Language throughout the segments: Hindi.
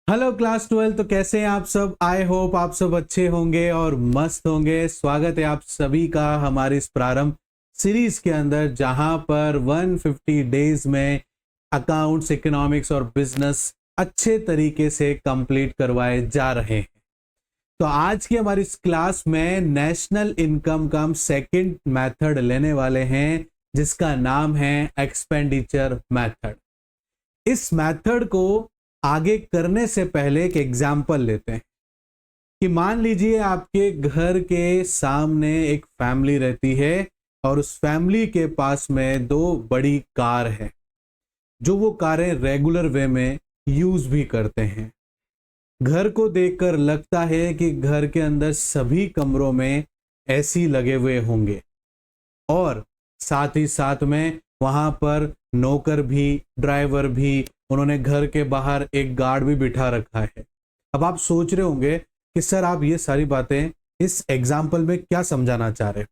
Hello class 12। तो कैसे हैं आप सब? आई होप आप सब अच्छे होंगे और मस्त होंगे। स्वागत है आप सभी का हमारी इस प्रारंभ सीरीज के अंदर, जहां पर 150 डेज में अकाउंट्स, इकोनॉमिक्स और बिजनेस अच्छे तरीके से कंप्लीट करवाए जा रहे हैं। तो आज की हमारी इस क्लास में नेशनल इनकम का हम सेकेंड मेथड लेने वाले हैं, जिसका नाम है एक्सपेंडिचर मेथड। इस मेथड को आगे करने से पहले एक एग्जाम्पल लेते हैं कि मान लीजिए आपके घर के सामने एक फैमिली रहती है और उस फैमिली के पास में दो बड़ी कार है, जो वो कारें रेगुलर वे में यूज भी करते हैं। घर को देखकर लगता है कि घर के अंदर सभी कमरों में एसी लगे हुए होंगे और साथ ही साथ में वहां पर नौकर भी, ड्राइवर भी, उन्होंने घर के बाहर एक गार्ड भी बिठा रखा है। अब आप सोच रहे होंगे कि सर आप ये सारी बातें इस एग्जाम्पल में क्या समझाना चाह रहे?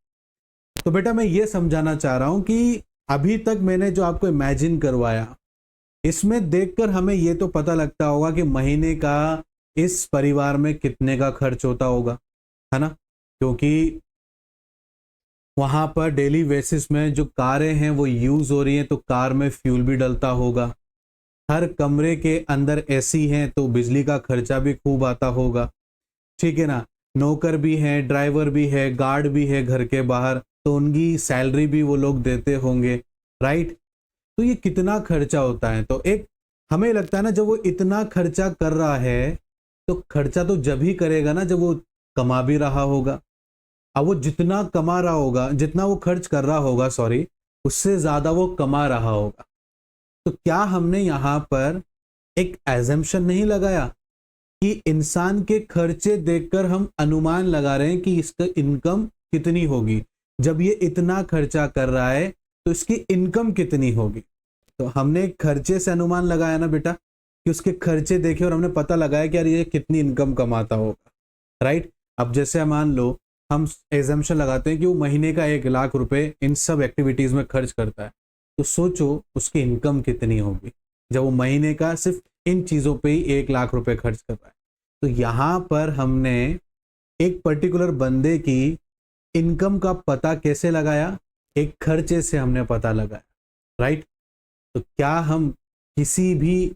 तो बेटा मैं ये समझाना चाह रहा हूं कि अभी तक मैंने जो आपको इमेजिन करवाया, इसमें देखकर हमें ये तो पता लगता होगा कि महीने का इस परिवार में कितने का खर्च होता होगा, है ना? क्योंकि वहां पर डेली बेसिस में जो कारें हैं वो यूज हो रही हैं, तो कार में फ्यूल भी डलता होगा। हर कमरे के अंदर एसी है तो बिजली का खर्चा भी खूब आता होगा, ठीक है ना? नौकर भी है, ड्राइवर भी है, गार्ड भी है घर के बाहर, तो उनकी सैलरी भी वो लोग देते होंगे, राइट? तो ये कितना खर्चा होता है। तो एक हमें लगता है ना, जब वो इतना खर्चा कर रहा है तो खर्चा तो जब ही करेगा ना जब वो कमा भी रहा होगा। अब वो जितना कमा रहा होगा, जितना वो खर्च कर रहा होगा, सॉरी, उससे ज्यादा वो कमा रहा होगा। तो क्या हमने यहां पर एक एजम्पशन नहीं लगाया कि इंसान के खर्चे देखकर हम अनुमान लगा रहे हैं कि इसका इनकम कितनी होगी? जब ये इतना खर्चा कर रहा है तो इसकी इनकम कितनी होगी? तो हमने खर्चे से अनुमान लगाया ना बेटा, कि उसके खर्चे देखे और हमने पता लगाया कि यार ये कितनी इनकम कमाता होगा, राइट? अब जैसे मान लो हम एजम्पशन लगाते हैं कि वो महीने का 1 लाख रुपए इन सब एक्टिविटीज में खर्च करता है, तो सोचो उसकी इनकम कितनी होगी जब वो महीने का सिर्फ इन चीजों पे ही 1 लाख रुपए खर्च कर रहा है। तो यहां पर हमने एक पर्टिकुलर बंदे की इनकम का पता कैसे लगाया? एक खर्चे से हमने पता लगाया, राइट? तो क्या हम किसी भी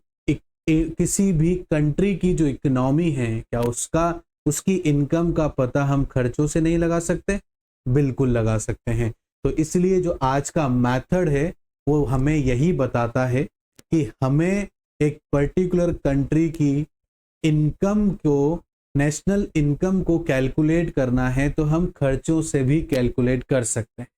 किसी भी कंट्री की जो इकोनॉमी है, क्या उसकी इनकम का पता हम खर्चों से नहीं लगा सकते? बिल्कुल लगा सकते हैं। तो इसलिए जो आज का मेथड है वो हमें यही बताता है कि हमें एक पर्टिकुलर कंट्री की इनकम को, नेशनल इनकम को कैलकुलेट करना है तो हम खर्चों से भी कैलकुलेट कर सकते हैं,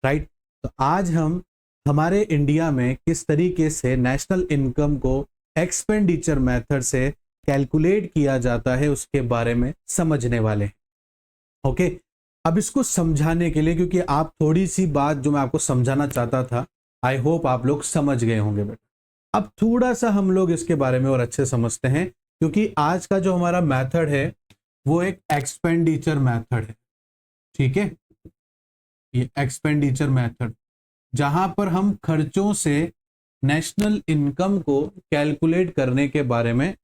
राइट? तो आज हम हमारे इंडिया में किस तरीके से नेशनल इनकम को एक्सपेंडिचर मेथड से कैलकुलेट किया जाता है उसके बारे में समझने वाले हैं। ओके, अब इसको समझाने के लिए, क्योंकि आप थोड़ी सी बात जो मैं आपको समझाना चाहता था, आई होप आप लोग समझ गए होंगे बेटा। अब थोड़ा सा हम लोग इसके बारे में और अच्छे समझते हैं, क्योंकि आज का जो हमारा मेथड है वो एक एक्सपेंडिचर मेथड है, ठीक है? ये एक्सपेंडिचर मेथड, जहां पर हम खर्चों से नेशनल इनकम को कैलकुलेट करने के बारे में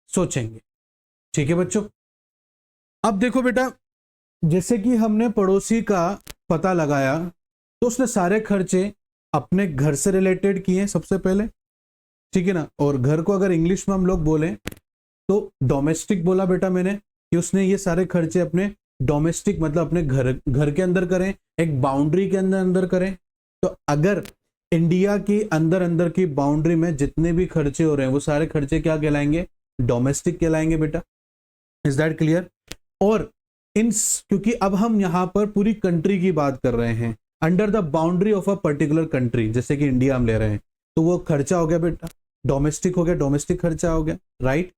सोचेंगे, ठीक है बच्चों? अब देखो बेटा, जैसे कि हमने पड़ोसी का पता लगाया तो उसने सारे खर्चे अपने घर से रिलेटेड किए सबसे पहले, ठीक है ना? और घर को अगर इंग्लिश में हम लोग बोलें तो डोमेस्टिक बोला बेटा मैंने, कि उसने ये सारे खर्चे अपने डोमेस्टिक मतलब अपने घर घर के अंदर करें, एक बाउंड्री के अंदर अंदर करें। तो अगर इंडिया की अंदर अंदर की बाउंड्री में जितने भी खर्चे हो रहे हैं वो सारे खर्चे क्या कहलाएंगे? डोमेस्टिक कहलाएंगे बेटा। Is that clear? और क्योंकि अब हम यहां पर पूरी कंट्री की बात कर रहे हैं, under the boundary of a particular country, जैसे कि इंडिया हम ले रहे हैं, तो वो खर्चा हो गया बेटा, डोमेस्टिक हो गया, डोमेस्टिक खर्चा हो गया, राइट?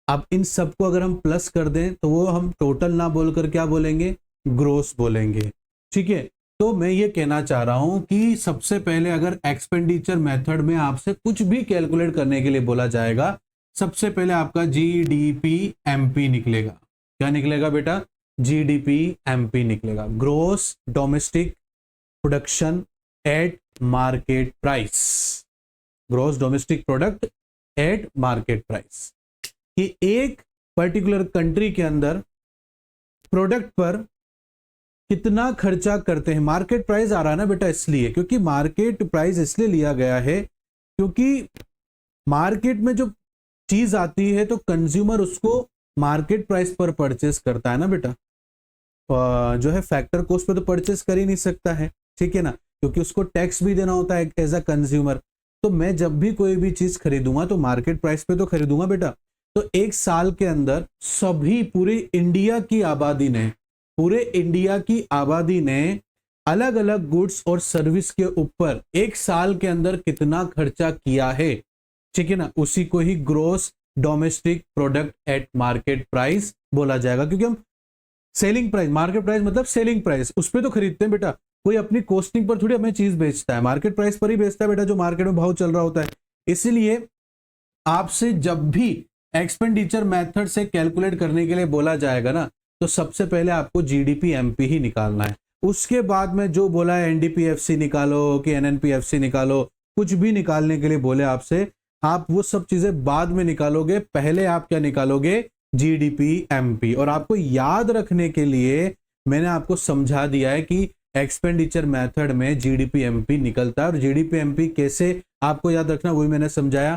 अब इन सबको अगर हम प्लस कर दें तो वो हम टोटल ना बोलकर क्या बोलेंगे? ग्रोस बोलेंगे, ठीक है? तो मैं ये कहना चाह रहा हूं कि सबसे पहले अगर एक्सपेंडिचर मेथड में आपसे कुछ भी कैलकुलेट करने के लिए बोला जाएगा, सबसे पहले आपका जीडीपी एमपी निकलेगा। क्या निकलेगा बेटा? जीडीपी एमपी निकलेगा, gross domestic production at market price. Gross domestic product at market price, कि एक पर्टिकुलर कंट्री के अंदर प्रोडक्ट पर कितना खर्चा करते हैं। मार्केट प्राइस आ रहा है ना बेटा इसलिए, क्योंकि मार्केट प्राइस इसलिए लिया गया है क्योंकि मार्केट में जो चीज आती है तो कंज्यूमर उसको मार्केट प्राइस पर परचेस करता है ना बेटा, जो है फैक्टर कॉस्ट पे तो परचेस कर ही नहीं सकता है, ठीक है ना, क्योंकि उसको टैक्स भी देना होता है एज अ कंज्यूमर। तो मैं जब भी कोई भी चीज खरीदूंगा तो मार्केट प्राइस पे तो खरीदूंगा बेटा। तो एक साल के अंदर सभी पूरे इंडिया की आबादी ने अलग अलग गुड्स और सर्विस के ऊपर एक साल के अंदर कितना खर्चा किया है, ठीक है ना, उसी को ही gross domestic product at market price बोला जाएगा। क्योंकि हम सेलिंग प्राइस, मार्केट प्राइस मतलब सेलिंग प्राइस, उस पर तो खरीदते हैं बेटा, कोई अपनी कॉस्टिंग पर थोड़ी हमें चीज बेचता है, मार्केट प्राइस पर ही बेचता है बेटा, जो मार्केट में भाव चल रहा होता है। इसलिए आपसे जब भी एक्सपेंडिचर मेथड से कैलकुलेट करने के लिए बोला जाएगा ना, तो सबसे पहले आपको जीडीपी एमपी ही निकालना है। उसके बाद में जो बोला है एनडीपीएफसी निकालो कि एनएनपीएफसी निकालो, कुछ भी निकालने के लिए बोले आपसे, आप वो सब चीजें बाद में निकालोगे, पहले आप क्या निकालोगे, जीडीपी एमपी। और आपको याद रखने के लिए मैंने आपको समझा दिया है कि एक्सपेंडिचर मेथड में जीडीपी एमपी निकलता है। और जीडीपी एमपी कैसे आपको याद रखना वही मैंने समझाया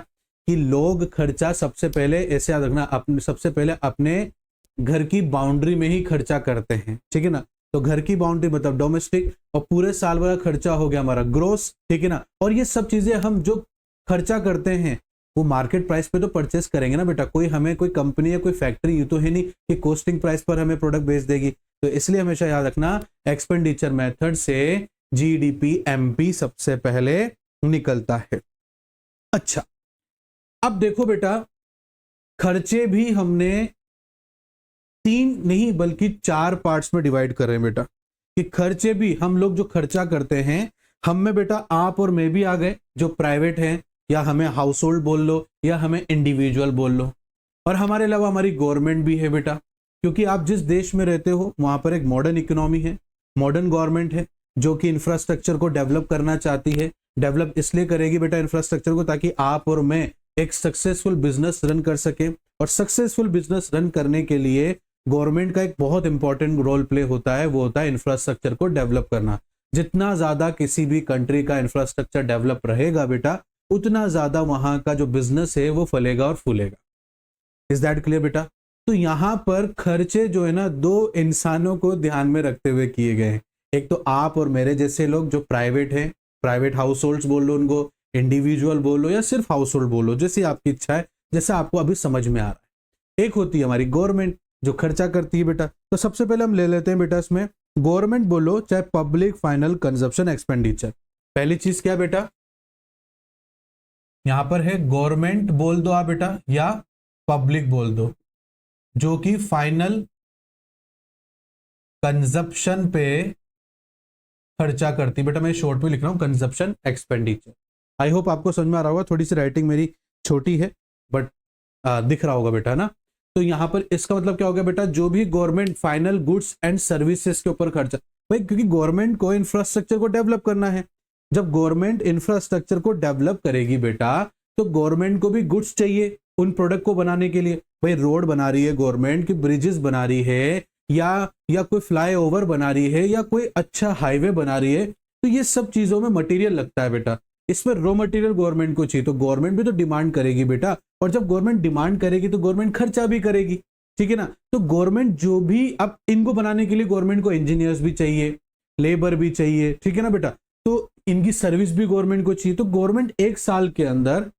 कि लोग खर्चा सबसे पहले ऐसे याद रखना, अपने सबसे पहले अपने घर की बाउंड्री में ही खर्चा करते हैं, ठीक है ना। तो घर की बाउंड्री मतलब डोमेस्टिक, और पूरे साल भर का खर्चा हो गया हमारा ग्रोस, ठीक है ना। और ये सब चीजें हम जो खर्चा करते हैं वो मार्केट प्राइस पे तो परचेस करेंगे ना बेटा, कोई हमें कोई कंपनी या कोई फैक्ट्री ये तो है नहीं कि कॉस्टिंग प्राइस पर हमें प्रोडक्ट बेच देगी। तो इसलिए हमेशा याद रखना एक्सपेंडिचर मेथड से जीडीपी एमपी सबसे पहले निकलता है। अच्छा, अब देखो बेटा, खर्चे भी हमने 3 नहीं बल्कि 4 पार्ट्स में डिवाइड कर रहे हैं बेटा, कि खर्चे भी हम लोग जो खर्चा करते हैं, हम में बेटा आप और मैं भी आ गए जो प्राइवेट हैं, या हमें हाउस होल्ड बोल लो या हमें इंडिविजुअल बोल लो, और हमारे अलावा हमारी गवर्नमेंट भी है बेटा, क्योंकि आप जिस देश में रहते हो वहां पर एक मॉडर्न इकोनॉमी है, मॉडर्न गवर्नमेंट है जो कि इंफ्रास्ट्रक्चर को डेवलप करना चाहती है। डेवलप इसलिए करेगी बेटा इंफ्रास्ट्रक्चर को ताकि आप और मैं एक सक्सेसफुल बिजनेस रन कर सके। और सक्सेसफुल बिजनेस रन करने के लिए गवर्नमेंट का एक बहुत इंपॉर्टेंट रोल प्ले होता है, वो होता है इंफ्रास्ट्रक्चर को डेवलप करना। जितना ज्यादा किसी भी कंट्री का इंफ्रास्ट्रक्चर डेवलप रहेगा बेटा, उतना ज्यादा वहां का जो बिजनेस है वो फलेगा और फूलेगा। इज दैट क्लियर बेटा? तो यहां पर खर्चे जो है ना, 2 इंसानों को ध्यान में रखते हुए किए गए हैं। एक तो आप और मेरे जैसे लोग जो प्राइवेट हैं, प्राइवेट हाउस होल्ड बोल लो उनको, इंडिविजुअल बोलो या सिर्फ हाउस होल्ड बोलो, जैसी आपकी इच्छा है, जैसा आपको अभी समझ में आ रहा है। एक होती है हमारी गवर्नमेंट जो खर्चा करती है बेटा। तो सबसे पहले हम ले लेते हैं बेटा इसमें गवर्नमेंट बोलो चाहे पब्लिक फाइनल कंजप्शन एक्सपेंडिचर। पहली चीज क्या बेटा, यहां पर है गवर्नमेंट बोल दो आप बेटा या पब्लिक बोल दो, जो कि फाइनल कंजप्शन पे खर्चा करती। बेटा मैं शॉर्ट में लिख रहा हूं कंजप्शन एक्सपेंडिचर। आई होप आपको समझ में आ रहा होगा, थोड़ी सी राइटिंग मेरी छोटी है बट दिख रहा होगा बेटा ना। तो यहां पर इसका मतलब क्या हो गया बेटा, जो भी government final goods and services के ऊपर खर्चा, भाई क्योंकि गवर्नमेंट को इंफ्रास्ट्रक्चर को डेवलप करना है। जब गवर्नमेंट इंफ्रास्ट्रक्चर को डेवलप करेगी बेटा, तो गवर्नमेंट को भी गुड्स चाहिए उन प्रोडक्ट को बनाने के लिए। भाई रोड बना रही है गवर्नमेंट, की ब्रिजेस बना रही है, या कोई फ्लाईओवर बना रही है, या कोई अच्छा हाईवे बना रही है, तो ये सब चीजों में मटेरियल लगता है बेटा। इसमें रॉ मटेरियल गवर्नमेंट को चाहिए, तो गवर्नमेंट भी तो डिमांड करेगी बेटा। और जब गवर्नमेंट डिमांड करेगी तो गवर्नमेंट खर्चा भी करेगी, ठीक है ना। तो गवर्नमेंट जो भी, अब इनको बनाने के लिए गवर्नमेंट को इंजीनियर्स भी चाहिए, लेबर भी चाहिए, ठीक है ना बेटा। तो इनकी सर्विस भी गवर्नमेंट को चाहिए। तो गवर्नमेंट एक साल के अंदर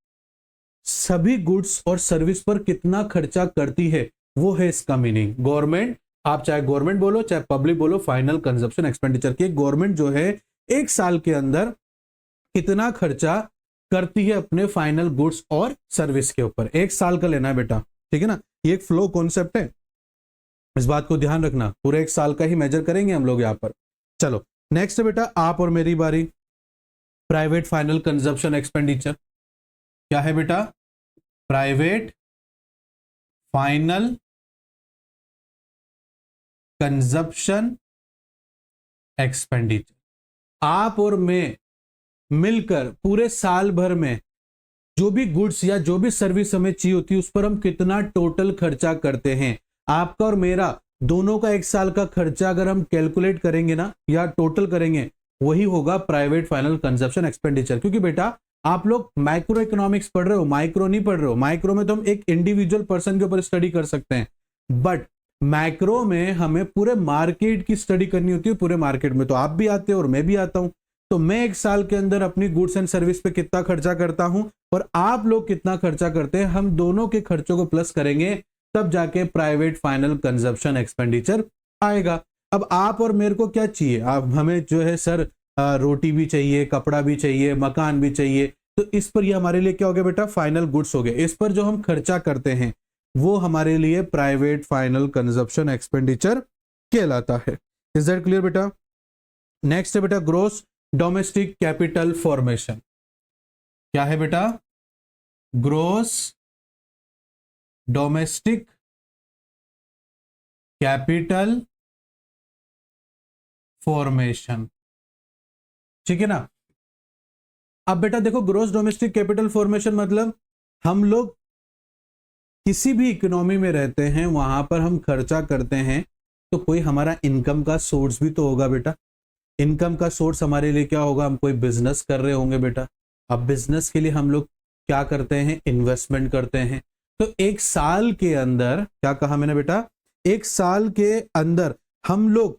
सभी गुड्स और सर्विस पर कितना खर्चा करती है, वो है इसका मीनिंग। गवर्नमेंट, आप चाहे गवर्नमेंट बोलो चाहे पब्लिक बोलो, फाइनल कंजप्शन एक्सपेंडिचर की गवर्नमेंट जो है एक साल के अंदर कितना खर्चा करती है अपने फाइनल गुड्स और सर्विस के ऊपर। एक साल का लेना है बेटा, ठीक है ना। ये एक फ्लो कॉन्सेप्ट है, इस बात को ध्यान रखना। पूरे एक साल का ही मेजर करेंगे हम लोग यहां पर। चलो नेक्स्ट है बेटा आप और मेरी बारी। प्राइवेट फाइनल कंजप्शन एक्सपेंडिचर क्या है बेटा? Private final consumption expenditure. आप और मैं मिलकर पूरे साल भर में जो भी गुड्स या जो भी सर्विस हमें चाहिए होती है उस पर हम कितना टोटल खर्चा करते हैं। आपका और मेरा दोनों का एक साल का खर्चा अगर हम कैलकुलेट करेंगे ना या टोटल करेंगे, वही होगा प्राइवेट फाइनल कंजप्शन एक्सपेंडिचर। क्योंकि बेटा आप लोग माइक्रो इकोनॉमिक्स पढ़ रहे हो, माइक्रो नहीं पढ़ रहे हो। माइक्रो में तो हम एक इंडिविजुअल पर्सन के ऊपर स्टडी कर सकते हैं, बट मैक्रो में हमें पूरे मार्केट की स्टडी करनी होती है। पूरे मार्केट में तो आप भी आते हो और मैं भी आता हूं। तो मैं एक साल के अंदर अपनी गुड्स एंड सर्विस पे कितना खर्चा करता हूं और आप लोग कितना खर्चा करते हैं, हम दोनों के खर्चों को प्लस करेंगे तब जाके प्राइवेट फाइनल कंजप्शन एक्सपेंडिचर आएगा। अब आप और मेरे को क्या चाहिए, आप हमें जो है सर रोटी भी चाहिए, कपड़ा भी चाहिए, मकान भी चाहिए। तो इस पर ये हमारे लिए क्या हो गया बेटा, फाइनल गुड्स हो गए। इस पर जो हम खर्चा करते हैं वो हमारे लिए प्राइवेट फाइनल कंजप्शन एक्सपेंडिचर कहलाता है। इज दैट क्लियर बेटा? नेक्स्ट है बेटा ग्रोस डोमेस्टिक कैपिटल फॉर्मेशन। क्या है बेटा? ग्रोस डोमेस्टिक कैपिटल फॉर्मेशन, ठीक है ना। अब बेटा देखो, ग्रोस डोमेस्टिक कैपिटल फॉर्मेशन मतलब हम लोग किसी भी इकोनॉमी में रहते हैं, वहां पर हम खर्चा करते हैं तो कोई हमारा इनकम का सोर्स भी तो होगा बेटा। इनकम का सोर्स हमारे लिए क्या होगा, हम कोई बिजनेस कर रहे होंगे बेटा। अब बिजनेस के लिए हम लोग क्या करते हैं, इन्वेस्टमेंट करते हैं। तो एक साल के अंदर, क्या कहा मैंने बेटा, एक साल के अंदर हम लोग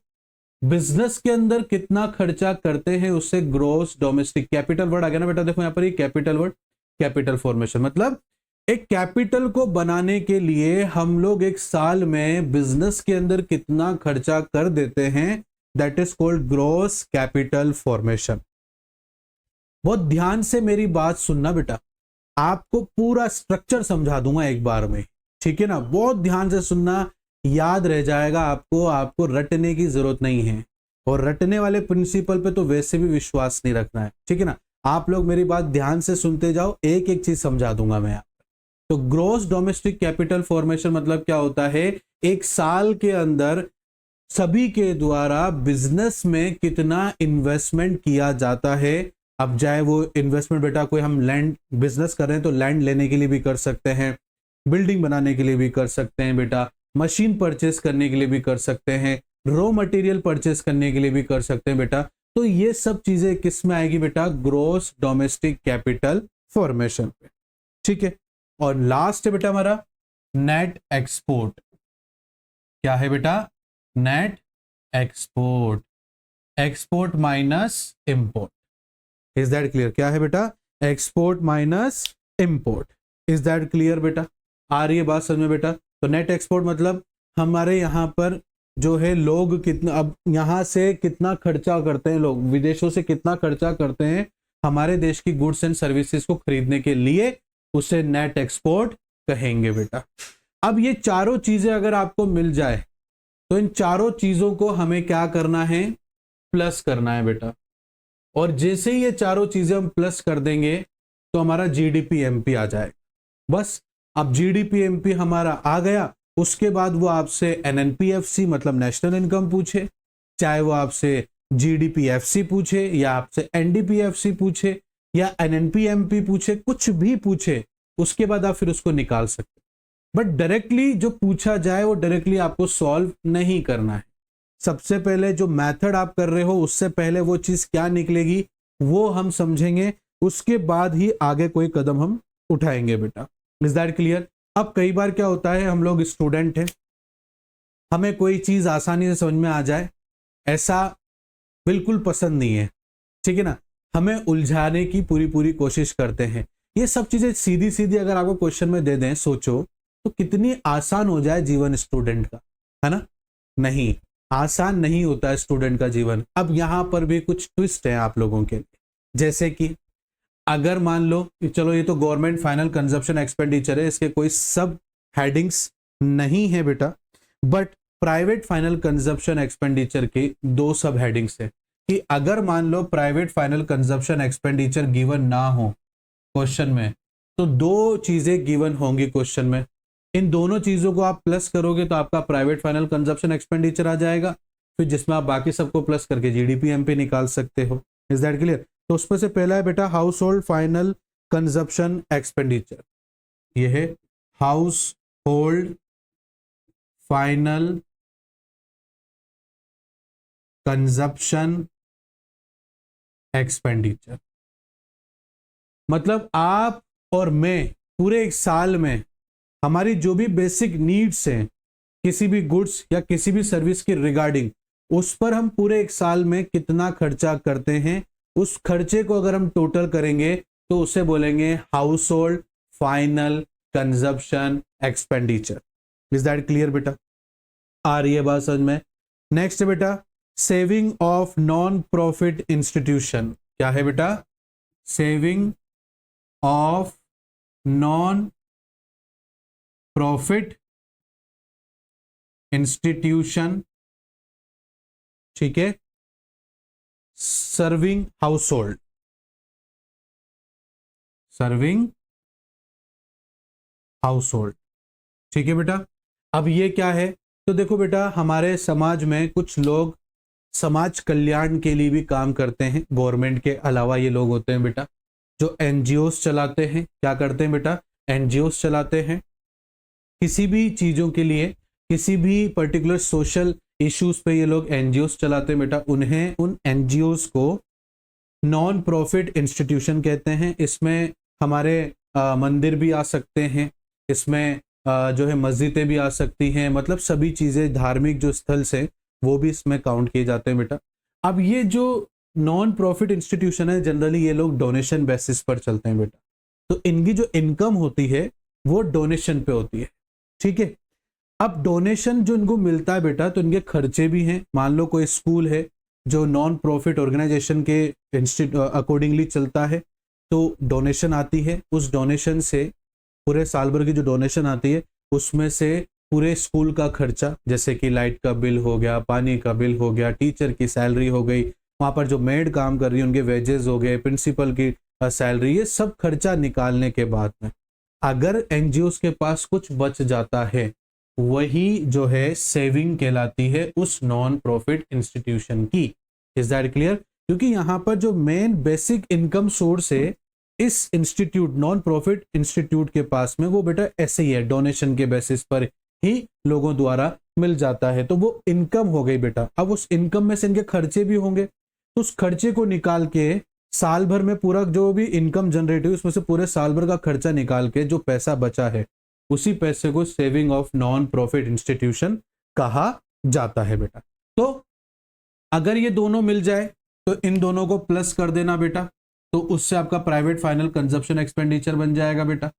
बिजनेस के अंदर कितना खर्चा करते हैं उससे ग्रोस डोमेस्टिक कैपिटल वर्ड आ गया ना बेटा। देखो यहां पर ये कैपिटल वर्ड, कैपिटल फॉर्मेशन मतलब एक कैपिटल को बनाने के लिए हम लोग एक साल में बिजनेस के अंदर कितना खर्चा कर देते हैं, that is called gross capital formation. बहुत ध्यान से मेरी बात सुनना बेटा, आपको पूरा स्ट्रक्चर समझा दूंगा एक बार में, ठीक है ना। बहुत ध्यान से सुनना, याद रह जाएगा आपको, आपको रटने की जरूरत नहीं है। और रटने वाले प्रिंसिपल पे तो वैसे भी विश्वास नहीं रखना है, ठीक है ना। आप लोग मेरी बात ध्यान से सुनते जाओ, एक एक चीज समझा दूंगा मैं। तो ग्रोस डोमेस्टिक कैपिटल फॉर्मेशन मतलब क्या होता है, एक साल के अंदर सभी के द्वारा बिजनेस में कितना इन्वेस्टमेंट किया जाता है। अब चाहे वो इन्वेस्टमेंट बेटा कोई हम लैंड बिजनेस कर रहे हैं तो लैंड लेने के लिए भी कर सकते हैं, बिल्डिंग बनाने के लिए भी कर सकते हैं बेटा, मशीन परचेस करने के लिए भी कर सकते हैं, रॉ मटेरियल परचेस करने के लिए भी कर सकते हैं बेटा। तो ये सब चीजें किस में आएगी बेटा, ग्रोस डोमेस्टिक कैपिटल फॉर्मेशन पे, ठीक है। और लास्ट है बेटा हमारा नेट एक्सपोर्ट। क्या है बेटा, net export, export minus import. Is that clear? क्या है बेटा, export minus import. Is that clear बेटा? आ रही है बात समझ में बेटा? तो नेट एक्सपोर्ट मतलब हमारे यहाँ पर जो है लोग कितना, अब यहाँ से कितना खर्चा करते हैं लोग, विदेशों से कितना खर्चा करते हैं हमारे देश की गुड्स एंड सर्विसेज को खरीदने के लिए, उसे नेट एक्सपोर्ट कहेंगे बेटा। अब ये चारों चीजें अगर आपको मिल जाए तो इन चारों चीजों को हमें क्या करना है, प्लस करना है बेटा। और जैसे ही ये चारों चीजें हम प्लस कर देंगे तो हमारा जीडीपी एमपी आ जाएगा। बस अब जीडीपी एमपी हमारा आ गया, उसके बाद वो आपसे एनएनपीएफसी मतलब नेशनल इनकम पूछे, चाहे वो आपसे जीडीपीएफसी पूछे या आपसे एनडीपीएफसी पूछे या एनएनपीएमपी पूछे, कुछ भी पूछे, उसके बाद आप फिर उसको निकाल सकते। बट डायरेक्टली जो पूछा जाए वो डायरेक्टली आपको सॉल्व नहीं करना है। सबसे पहले जो मेथड आप कर रहे हो उससे पहले वो चीज क्या निकलेगी वो हम समझेंगे, उसके बाद ही आगे कोई कदम हम उठाएंगे बेटा। Is that clear? अब कई बार क्या होता है, हम लोग स्टूडेंट हैं, हमें कोई चीज आसानी से समझ में आ जाए ऐसा बिल्कुल पसंद नहीं है, ठीक है ना। हमें उलझाने की पूरी पूरी कोशिश करते हैं। ये सब चीजें सीधी सीधी अगर आपको क्वेश्चन में दे दें, सोचो तो कितनी आसान हो जाए जीवन स्टूडेंट का, है ना। नहीं, आसान नहीं होता है स्टूडेंट का जीवन। अब यहां पर भी कुछ ट्विस्ट है आप लोगों के लिए, जैसे कि अगर मान लो चलो ये तो गवर्नमेंट फाइनल कंजप्शन एक्सपेंडिचर है, इसके कोई सब हेडिंग्स नहीं है बेटा, but private final consumption expenditure के दो सब हेडिंग्स है कि अगर मान लो private final consumption expenditure given ना हो क्वेश्चन में, तो दो चीजें गिवन होंगी क्वेश्चन में। इन दोनों चीजों को आप प्लस करोगे तो आपका प्राइवेट फाइनल कंजप्शन एक्सपेंडिचर आ जाएगा, फिर जिसमें आप बाकी सबको प्लस करके जीडीपी एमपी निकाल सकते हो। Is that clear? तो उसमें से पहला है बेटा house hold final consumption expenditure, ये है house hold final consumption expenditure. मतलब आप और मैं पूरे एक साल में हमारी जो भी बेसिक नीड्स हैं किसी भी गुड्स या किसी भी सर्विस की रिगार्डिंग, उस पर हम पूरे एक साल में कितना खर्चा करते हैं, उस खर्चे को अगर हम टोटल करेंगे तो उसे बोलेंगे house hold final consumption expenditure. Is that clear बेटा? आ रही है बात समझ में? नेक्स्ट बेटा, saving of non profit institution. क्या है बेटा? Saving of non profit institution, ठीक है, serving house hold, serving house hold, ठीक है बेटा। अब ये क्या है? तो देखो बेटा, हमारे समाज में कुछ लोग समाज कल्याण के लिए भी काम करते हैं, गवर्नमेंट के अलावा ये लोग होते हैं बेटा जो एनजीओस चलाते हैं। क्या करते हैं बेटा? एनजीओस चलाते हैं किसी भी चीजों के लिए, किसी भी पर्टिकुलर सोशल इश्यूज पे ये लोग एनजीओस चलाते हैं बेटा। उन्हें, उन एनजीओस को नॉन प्रॉफिट इंस्टीट्यूशन कहते हैं। इसमें हमारे मंदिर भी आ सकते हैं, इसमें जो है मस्जिदें भी आ सकती हैं, मतलब सभी चीजें धार्मिक जो स्थल से वो भी इसमें काउंट किए जाते हैं बेटा। अब ये जो नॉन प्रॉफिट इंस्टीट्यूशन है, जनरली ये लोग डोनेशन बेसिस पर चलते हैं बेटा। तो इनकी जो इनकम होती है वो डोनेशन पे होती है, ठीक है। अब डोनेशन जो इनको मिलता है बेटा, तो इनके खर्चे भी हैं। मान लो कोई स्कूल है जो नॉन प्रॉफिट ऑर्गेनाइजेशन के अकॉर्डिंगली चलता है, तो डोनेशन आती है। उस डोनेशन से, पूरे साल भर की जो डोनेशन आती है उसमें से पूरे स्कूल का खर्चा, जैसे कि लाइट का बिल हो गया, पानी का बिल हो गया, टीचर की सैलरी हो गई, वहाँ पर जो मेड काम कर रही है उनके वेजेस हो गए, प्रिंसिपल की सैलरी, ये सब खर्चा निकालने के बाद में अगर एनजीओस के पास कुछ बच जाता है, वही जो है सेविंग कहलाती है उस नॉन प्रॉफिट इंस्टीट्यूशन की। Is that clear? क्योंकि यहाँ पर जो मेन बेसिक इनकम सोर्स है इस इंस्टीट्यूट, नॉन प्रॉफिट इंस्टीट्यूट के पास में, वो बेटा ऐसे ही है, डोनेशन के बेसिस पर ही लोगों द्वारा मिल जाता है। तो वो इनकम हो गई बेटा। अब उस इनकम में से इनके खर्चे भी होंगे, तो उस खर्चे को निकाल के साल भर में पूरा जो भी इनकम जनरेट हुई उसमें से पूरे साल भर का खर्चा निकाल के जो पैसा बचा है, उसी पैसे को saving of non profit institution कहा जाता है बेटा। तो अगर ये दोनों मिल जाए तो इन दोनों को प्लस कर देना बेटा, तो उससे आपका प्राइवेट फाइनल कंजप्शन एक्सपेंडिचर बन जाएगा बेटा।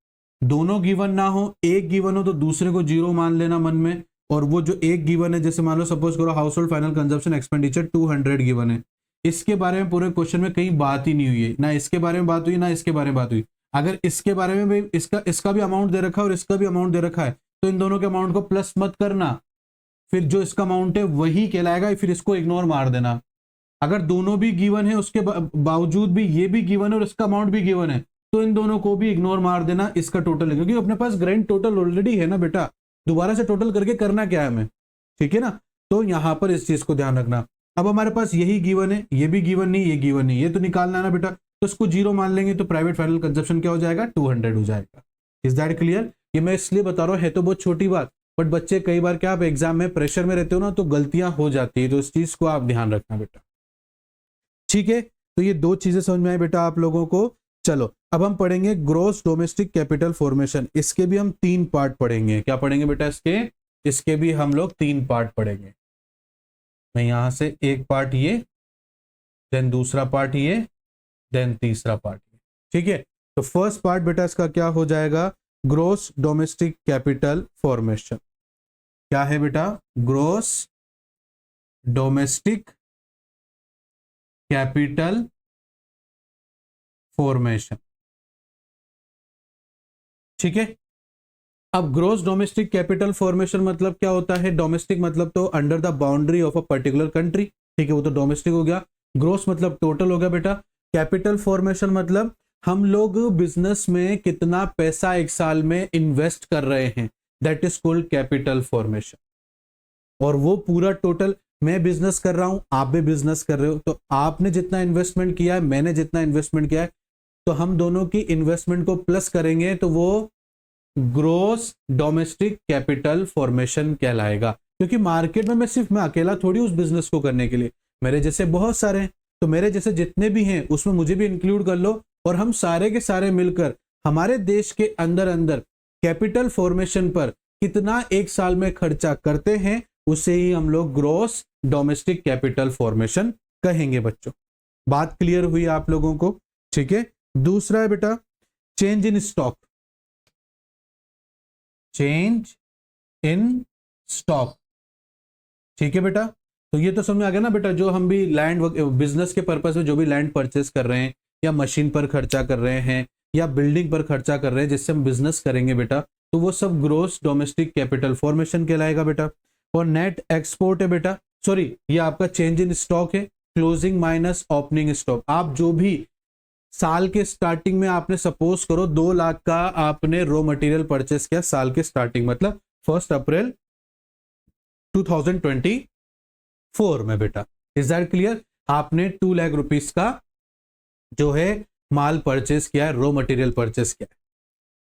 दोनों गिवन ना हो, एक गिवन हो तो दूसरे को जीरो मान लेना मन में, और वो जो एक गिवन है, जैसे मान लो सपोज करो house hold final consumption expenditure 200 given है, इसके बारे में पूरे क्वेश्चन में कहीं बात ही नहीं हुई है, ना इसके बारे में बात हुई ना इसके बारे में बात हुई। अगर इसके बारे में भी इसका भी अमाउंट दे रखा है और इसका भी अमाउंट दे रखा है, तो इन दोनों के अमाउंट को प्लस मत करना, फिर जो इसका अमाउंट है वही कहलाएगा, फिर इसको इग्नोर मार देना। अगर दोनों भी गिवन है उसके बावजूद भी ये भी गिवन है और इसका अमाउंट भी गिवन है, तो इन दोनों को भी इग्नोर मार देना, इसका टोटल है, क्योंकि अपने पास ग्रैंड टोटल ऑलरेडी है ना बेटा, दोबारा से टोटल करके करना क्या है हमें, ठीक है ना। तो यहां पर इस चीज को ध्यान रखना। अब हमारे पास यही गिवन है, ये भी गिवन नहीं, ये गिवन नहीं, ये तो निकालना है ना बेटा, तो इसको जीरो मान लेंगे तो प्राइवेट फाइनल कंजप्शन क्या हो जाएगा? 200 हो जाएगा। Is that clear? ये मैं इसलिए बता रहा हूं, है तो बहुत छोटी बात, बट बच्चे कई बार क्या, आप एग्जाम में प्रेशर में रहते हो ना, तो गलतियां हो जाती है, तो इस चीज को आप ध्यान रखना बेटा, ठीक है। तो ये दो चीजें समझ में आई बेटा आप लोगों को। चलो अब हम पढ़ेंगे ग्रॉस डोमेस्टिक कैपिटल फॉर्मेशन। इसके भी हम 3 पार्ट पढ़ेंगे। क्या पढ़ेंगे बेटा? इसके भी हम लोग 3 पार्ट पढ़ेंगे। मैं यहां से एक पार्ट ये, देन दूसरा पार्ट ये, देन तीसरा पार्ट ये, ठीक है। तो फर्स्ट पार्ट बेटा इसका क्या हो जाएगा? Gross domestic capital formation. क्या है बेटा? ग्रॉस डोमेस्टिक कैपिटल फॉर्मेशन, ठीक है। अब ग्रॉस डोमेस्टिक कैपिटल फॉर्मेशन मतलब क्या होता है? डोमेस्टिक मतलब तो under the boundary of a particular country, ठीक है, वो तो डोमेस्टिक हो गया। ग्रॉस मतलब टोटल हो गया बेटा। कैपिटल फॉर्मेशन मतलब हम लोग बिजनेस में कितना पैसा एक साल में इन्वेस्ट कर रहे हैं, that is called capital formation. और वो पूरा टोटल, मैं बिजनेस कर रहा हूं, आप भी बिजनेस कर रहे हो, तो आपने जितना इन्वेस्टमेंट किया है, मैंने जितना इन्वेस्टमेंट किया है, तो हम दोनों की इन्वेस्टमेंट को प्लस करेंगे तो वो ग्रोस डोमेस्टिक कैपिटल फॉर्मेशन कहलाएगा। क्योंकि मार्केट में मैं अकेला थोड़ी उस बिजनेस को करने के लिए, मेरे जैसे बहुत सारे हैं, तो मेरे जैसे जितने भी हैं उसमें मुझे भी इंक्लूड कर लो, और हम सारे के सारे मिलकर हमारे देश के अंदर अंदर कैपिटल फॉर्मेशन पर कितना एक साल में खर्चा करते हैं, उसे ही हम लोग ग्रोस डोमेस्टिक कैपिटल फॉर्मेशन कहेंगे। बच्चों बात क्लियर हुई आप लोगों को? ठीक है। दूसरा है बेटा change in stock. Change in stock, ठीक है बेटा। तो ये तो समझ में आ गया ना बेटा, जो हम भी लैंड बिजनेस के पर्पस में जो भी लैंड परचेस कर रहे हैं, या मशीन पर खर्चा कर रहे हैं, या बिल्डिंग पर खर्चा कर रहे हैं जिससे हम बिजनेस करेंगे बेटा, तो वो सब ग्रोस डोमेस्टिक कैपिटल फॉर्मेशन कहलाएगा बेटा। और नेट एक्सपोर्ट है बेटा, सॉरी ये आपका चेंज इन स्टॉक है, क्लोजिंग माइनस ओपनिंग स्टॉक। आप जो भी साल के स्टार्टिंग में आपने सपोज करो 2 लाख का आपने रॉ मटेरियल परचेस किया साल के स्टार्टिंग, मतलब 1 अप्रैल 2024 में बेटा। Is that clear? आपने 2 लाख रुपीस का जो है माल परचेस किया है, रॉ मटेरियल परचेस किया है।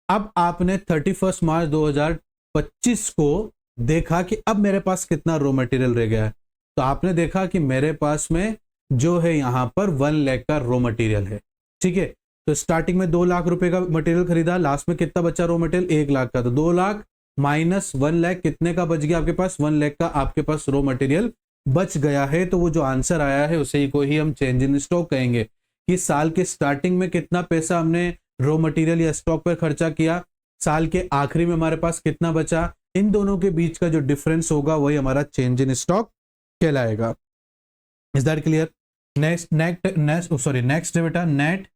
अब आपने 31 मार्च 2025 को देखा कि अब मेरे पास कितना रॉ मटेरियल रह गया है, तो आपने देखा कि मेरे पास में जो है यहां पर 1 लाख का रॉ मटेरियल है। ठीक है, तो स्टार्टिंग में 2 लाख रुपए का मटेरियल खरीदा, लास्ट में कितना बचा रॉ मटेरियल? 1 लाख का। तो 2 लाख माइनस 1 लाख कितने का बच गया आपके पास? 1 लाख का आपके पास रॉ मटेरियल बच गया है। तो वो जो आंसर आया है उसे को ही हम चेंज इन स्टॉक कहेंगे, कि साल के स्टार्टिंग में कितना पैसा हमने रॉ मटेरियल या स्टॉक पर खर्चा किया, साल के आखिरी में हमारे पास कितना बचा, इन दोनों के बीच का जो डिफरेंस होगा वही हमारा चेंज इन स्टॉक कहलाएगा। Is that clear? नेक्स्ट है बेटा नेट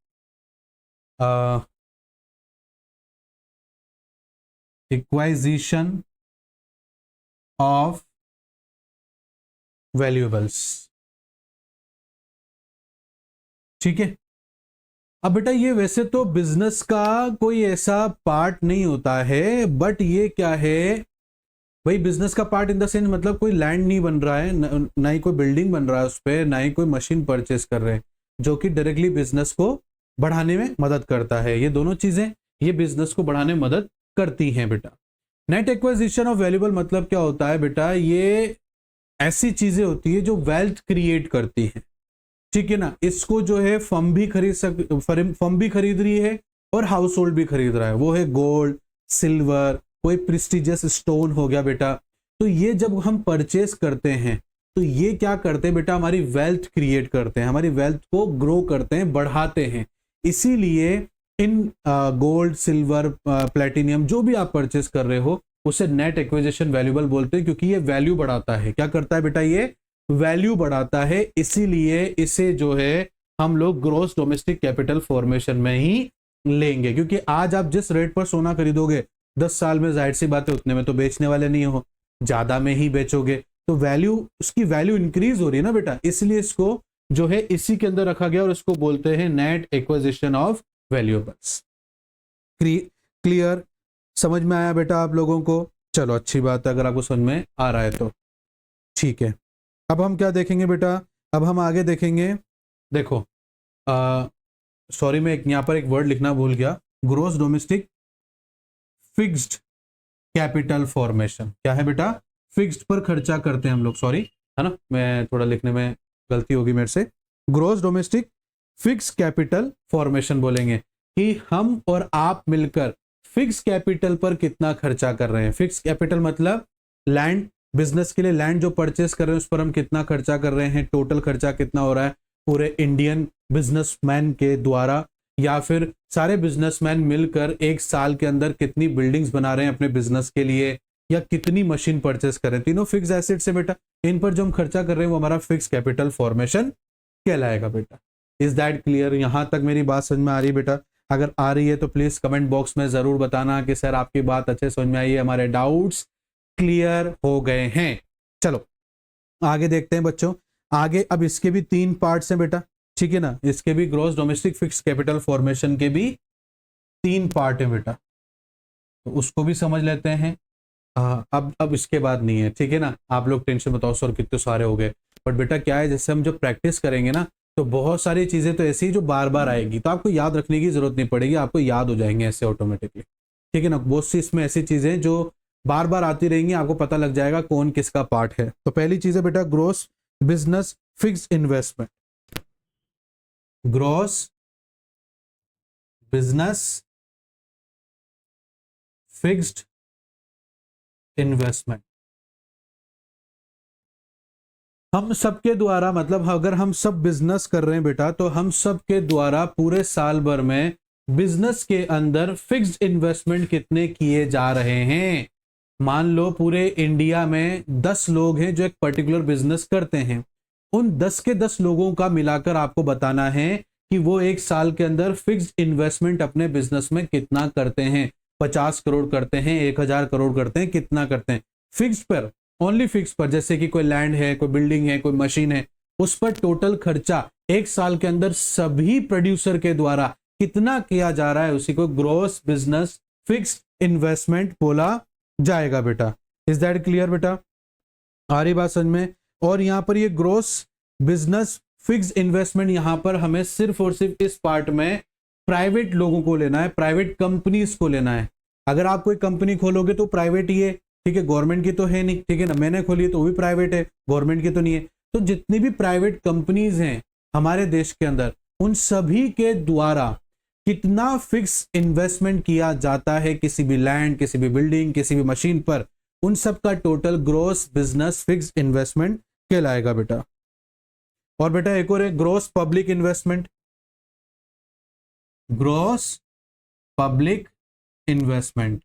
एक्वाजिशन ऑफ वैल्यूएबल्स। ठीक है। अब बेटा ये वैसे तो बिजनेस का कोई ऐसा पार्ट नहीं होता है, बट ये क्या है भाई, बिजनेस का पार्ट इन द सेंस मतलब कोई लैंड नहीं बन रहा है, ना ही कोई बिल्डिंग बन रहा है उस पर, ना ही कोई मशीन परचेस कर रहे हैं, जो कि डायरेक्टली बिजनेस को बढ़ाने में मदद करता है। ये दोनों चीजें ये बिजनेस को बढ़ाने में मदद करती हैं बेटा। नेट एक्विजिशन ऑफ वैल्यूएबल मतलब क्या होता है बेटा? ये ऐसी चीजें होती है जो वेल्थ क्रिएट करती हैं। ठीक है ना, इसको जो है फर्म भी खरीद रही है और हाउस होल्ड भी खरीद रहा है। वो है गोल्ड, सिल्वर, कोई प्रेस्टिजियस स्टोन हो गया बेटा। तो ये जब हम परचेस करते हैं तो ये क्या करते हैं बेटा? हमारी वेल्थ क्रिएट करते हैं, हमारी वेल्थ को ग्रो करते हैं, बढ़ाते हैं। इसीलिए इन गोल्ड, सिल्वर, प्लेटिनियम जो भी आप परचेस कर रहे हो उसे नेट एक्विजिशन वैल्यूएबल बोलते हैं, क्योंकि ये वैल्यू बढ़ाता है। क्या करता है बेटा? ये वैल्यू बढ़ाता है। इसीलिए इसे जो है हम लोग ग्रोस डोमेस्टिक कैपिटल फॉर्मेशन में ही लेंगे, क्योंकि आज आप जिस रेट पर सोना खरीदोगे 10 साल में जाहिर सी बात है उतने में तो बेचने वाले नहीं हो, ज्यादा में ही बेचोगे, तो वैल्यू, उसकी वैल्यू इंक्रीज हो रही है ना बेटा। इसलिए इसको जो है इसी के अंदर रखा गया और इसको बोलते हैं net acquisition of valuables. Clear? समझ में आया बेटा आप लोगों को? चलो अच्छी बात है अगर आपको समझ में आ रहा है तो। ठीक है, अब हम क्या देखेंगे बेटा? अब हम आगे देखेंगे, देखो सॉरी मैं यहाँ पर एक वर्ड लिखना भूल गया, gross domestic fixed capital formation. क्या है बेटा? फिक्स्ड पर खर्चा करते हैं हम लोग, सॉरी है ना, मैं थोड़ा लिखने में गलती होगी मेरे से। Gross domestic fix capital formation बोलेंगे कि हम और आप मिलकर फिक्स कैपिटल पर कितना खर्चा कर रहे हैं। फिक्स कैपिटल मतलब लैंड, बिजनेस के लिए लैंड जो परचेस कर रहे हैं उस पर हम कितना खर्चा कर रहे हैं, टोटल खर्चा कितना हो रहा है पूरे इंडियन बिजनेसमैन के द्वारा, या फिर सारे बिजनेसमैन मिलकर एक साल के अंदर कितनी बिल्डिंग्स बना रहे हैं अपने बिजनेस के लिए, या कितनी मशीन परचेस कर रहे हैं। तीनों फिक्स एसेट्स है बेटा, इन पर जो हम खर्चा कर रहे हैं वो हमारा फिक्स कैपिटल फॉर्मेशन कहलाएगा बेटा। Is that clear? यहां तक मेरी बात समझ में आ रही है बेटा? अगर आ रही है तो प्लीज कमेंट बॉक्स में जरूर बताना कि सर आपकी बात अच्छे समझ में आई है, हमारे डाउट्स क्लियर हो गए हैं। चलो आगे देखते हैं बच्चों। आगे अब इसके भी 3 पार्ट्स हैं बेटा, ठीक है ना, इसके भी gross domestic fix capital formation के भी 3 पार्ट है बेटा, तो उसको भी समझ लेते हैं। अब इसके बाद नहीं है, ठीक है ना। आप लोग टेंशन बताओ सर कितने सारे हो गए, बट बेटा क्या है, जैसे हम जब प्रैक्टिस करेंगे ना तो बहुत सारी चीजें तो ऐसी जो बार बार आएगी, तो आपको याद रखने की जरूरत नहीं पड़ेगी, आपको याद हो जाएंगे ऐसे ऑटोमेटिकली, ठीक है ना। बहुत सी इसमें ऐसी चीजें जो बार बार आती रहेंगी, आपको पता लग जाएगा कौन किसका पार्ट है। तो पहली चीज है बेटा gross business fixed investment, gross business fixed investment. हम सबके द्वारा, मतलब अगर हम सब बिजनेस कर रहे हैं बेटा, तो हम सब के द्वारा पूरे साल भर में बिजनेस के अंदर फिक्स्ड इन्वेस्टमेंट कितने किए जा रहे हैं। मान लो पूरे इंडिया में 10 लोग हैं जो एक पर्टिकुलर बिजनेस करते हैं, उन 10 के 10 लोगों का मिलाकर आपको बताना है कि वो एक साल के अंदर फिक्स्ड इन्वेस्टमेंट अपने बिजनेस में कितना करते हैं। 50 करोड़ करते हैं, 1000 करोड़ करते हैं, कितना करते हैं फिक्स पर, ओनली फिक्स पर। जैसे कि कोई लैंड है, कोई बिल्डिंग है, कोई मशीन है, उस पर टोटल खर्चा एक साल के अंदर सभी प्रोड्यूसर के द्वारा कितना किया जा रहा है, उसी को ग्रॉस बिजनेस फिक्स्ड इन्वेस्टमेंट बोला जाएगा बेटा। इज दैट क्लियर बेटा, आ रही बात समझ में। और यहां पर ये ग्रॉस बिजनेस फिक्स्ड इन्वेस्टमेंट यहां पर हमें सिर्फ और सिर्फ इस पार्ट में प्राइवेट लोगों को लेना है, प्राइवेट कंपनीज को लेना है। अगर आप कोई कंपनी खोलोगे तो प्राइवेट ही है, ठीक है, गवर्नमेंट की तो है नहीं, ठीक है ना। मैंने खोली है तो वो भी प्राइवेट है, गवर्नमेंट की तो नहीं है। तो जितनी भी प्राइवेट कंपनीज हैं हमारे देश के अंदर, उन सभी के द्वारा कितना फिक्स इन्वेस्टमेंट किया जाता है किसी भी लैंड, किसी भी बिल्डिंग, किसी भी मशीन पर, उन सब का total gross business fixed investment कहलाएगा बेटा। और बेटा एक और है gross public investment, gross public investment,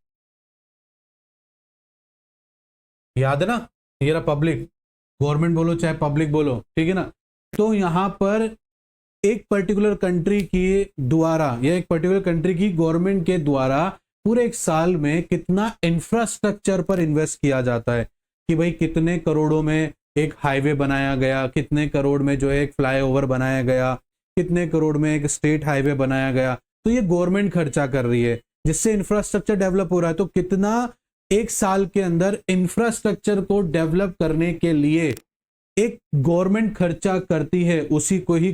याद है ना, ये रहा पब्लिक, गवर्नमेंट बोलो चाहे पब्लिक बोलो, ठीक है ना। तो यहां पर एक पर्टिकुलर कंट्री के द्वारा या एक पर्टिकुलर कंट्री की गवर्नमेंट के द्वारा पूरे एक साल में कितना इंफ्रास्ट्रक्चर पर इन्वेस्ट किया जाता है, कि भाई कितने करोड़ों में एक हाईवे बनाया गया, कितने करोड़ में जो है एक फ्लाईओवर बनाया गया, कितने करोड़ में एक स्टेट हाईवे बनाया गया। तो ये गवर्नमेंट खर्चा कर रही है, जिससे इंफ्रास्ट्रक्चर डेवलप हो रहा है। तो कितना एक साल के अंदर इंफ्रास्ट्रक्चर को डेवलप करने के लिए एक गवर्नमेंट खर्चा करती है, उसी को ही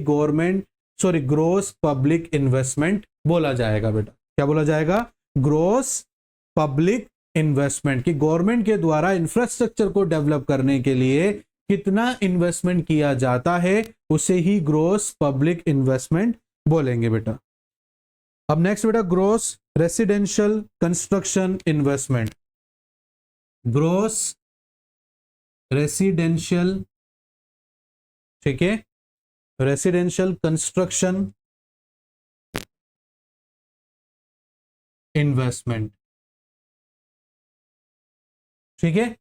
ग्रॉस पब्लिक इन्वेस्टमेंट बोला जाएगा बेटा। क्या बोला जाएगा? ग्रॉस पब्लिक इन्वेस्टमेंट, कि गवर्नमेंट के द्वारा इंफ्रास्ट्रक्चर को डेवलप करने के लिए कितना इन्वेस्टमेंट किया जाता है, उसे ही ग्रॉस पब्लिक इन्वेस्टमेंट बोलेंगे बेटा। अब नेक्स्ट बेटा gross residential construction investment, gross residential, ठीक है, रेसिडेंशियल कंस्ट्रक्शन इन्वेस्टमेंट, ठीक है।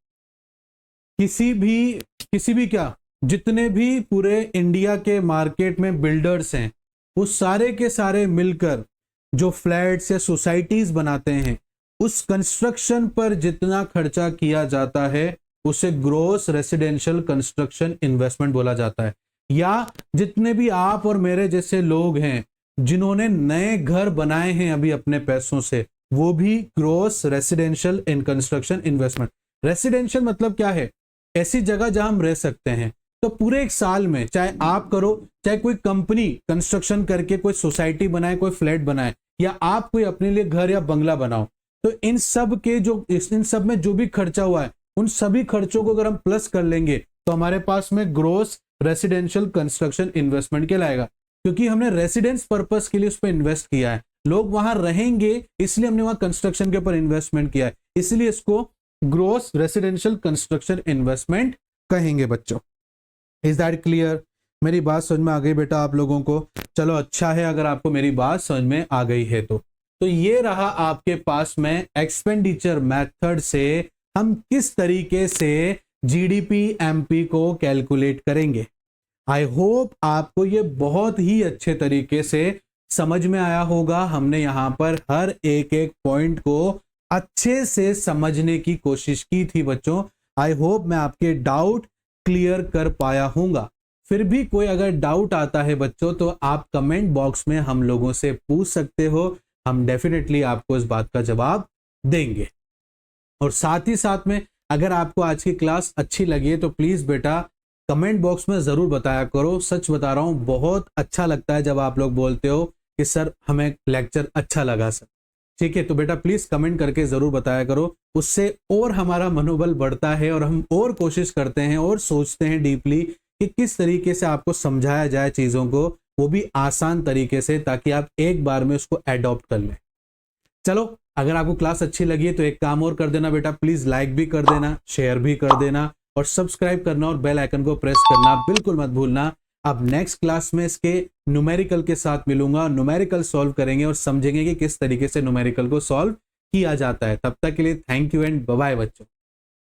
किसी भी क्या, जितने भी पूरे इंडिया के मार्केट में बिल्डर्स हैं, वो सारे के सारे मिलकर जो फ्लैट्स या सोसाइटीज बनाते हैं, उस कंस्ट्रक्शन पर जितना खर्चा किया जाता है उसे ग्रॉस रेसिडेंशियल कंस्ट्रक्शन इन्वेस्टमेंट बोला जाता है। या जितने भी आप और मेरे जैसे लोग हैं जिन्होंने नए घर बनाए हैं अभी अपने पैसों से, वो भी gross residential in construction investment. Residential मतलब क्या है? ऐसी जगह जहां हम रह सकते हैं। तो पूरे एक साल में चाहे आप करो, चाहे कोई कंपनी कंस्ट्रक्शन करके कोई सोसाइटी बनाए, कोई फ्लैट बनाए, या आप कोई अपने लिए घर या बंगला बनाओ, तो इन सब में जो भी खर्चा हुआ है, उन सभी खर्चों को अगर हम प्लस कर लेंगे तो हमारे पास में ग्रॉस रेसिडेंशियल कंस्ट्रक्शन इन्वेस्टमेंट कहलाएगा। क्योंकि हमने रेसिडेंस पर्पस के लिए उस पर इन्वेस्ट किया है, लोग वहां रहेंगे इसलिए हमने वहां कंस्ट्रक्शन के ऊपर इन्वेस्टमेंट किया है, इसलिए इसको ग्रॉस रेसिडेंशियल कंस्ट्रक्शन इन्वेस्टमेंट कहेंगे बच्चों। Is that clear? मेरी बात समझ में आ गई बेटा आप लोगों को? चलो अच्छा है अगर आपको मेरी बात समझ में आ गई है तो ये रहा आपके पास में एक्सपेंडिचर मेथड से हम किस तरीके से जीडीपी एमपी को कैलकुलेट करेंगे। आई होप आपको ये बहुत ही अच्छे तरीके से समझ में आया होगा। हमने यहां पर हर एक पॉइंट को अच्छे से समझने की कोशिश की थी बच्चों। आई होप मैं आपके डाउट क्लियर कर पाया हूंगा। फिर भी कोई अगर डाउट आता है बच्चों तो आप कमेंट बॉक्स में हम लोगों से पूछ सकते हो, हम डेफिनेटली आपको इस बात का जवाब देंगे। और साथ ही साथ में अगर आपको आज की क्लास अच्छी लगी है तो प्लीज बेटा कमेंट बॉक्स में ज़रूर बताया करो। सच बता रहा हूँ, बहुत अच्छा लगता है जब आप लोग बोलते हो कि सर हमें लेक्चर अच्छा लगा सर। ठीक है, तो बेटा प्लीज़ कमेंट करके ज़रूर बताया करो, उससे और हमारा मनोबल बढ़ता है और हम और कोशिश करते हैं और सोचते हैं डीपली कि किस तरीके से आपको समझाया जाए चीज़ों को, वो भी आसान तरीके से, ताकि आप एक बार में उसको एडॉप्ट कर लें। चलो, अगर आपको क्लास अच्छी लगी है तो एक काम और कर देना बेटा, प्लीज लाइक भी कर देना, शेयर भी कर देना और सब्सक्राइब करना और बेल आइकन को प्रेस करना बिल्कुल मत भूलना। अब नेक्स्ट क्लास में इसके न्यूमेरिकल के साथ मिलूंगा, न्यूमेरिकल सॉल्व करेंगे और समझेंगे कि किस तरीके से न्यूमेरिकल को सॉल्व किया जाता है। तब तक के लिए thank you and bye bye बच्चों।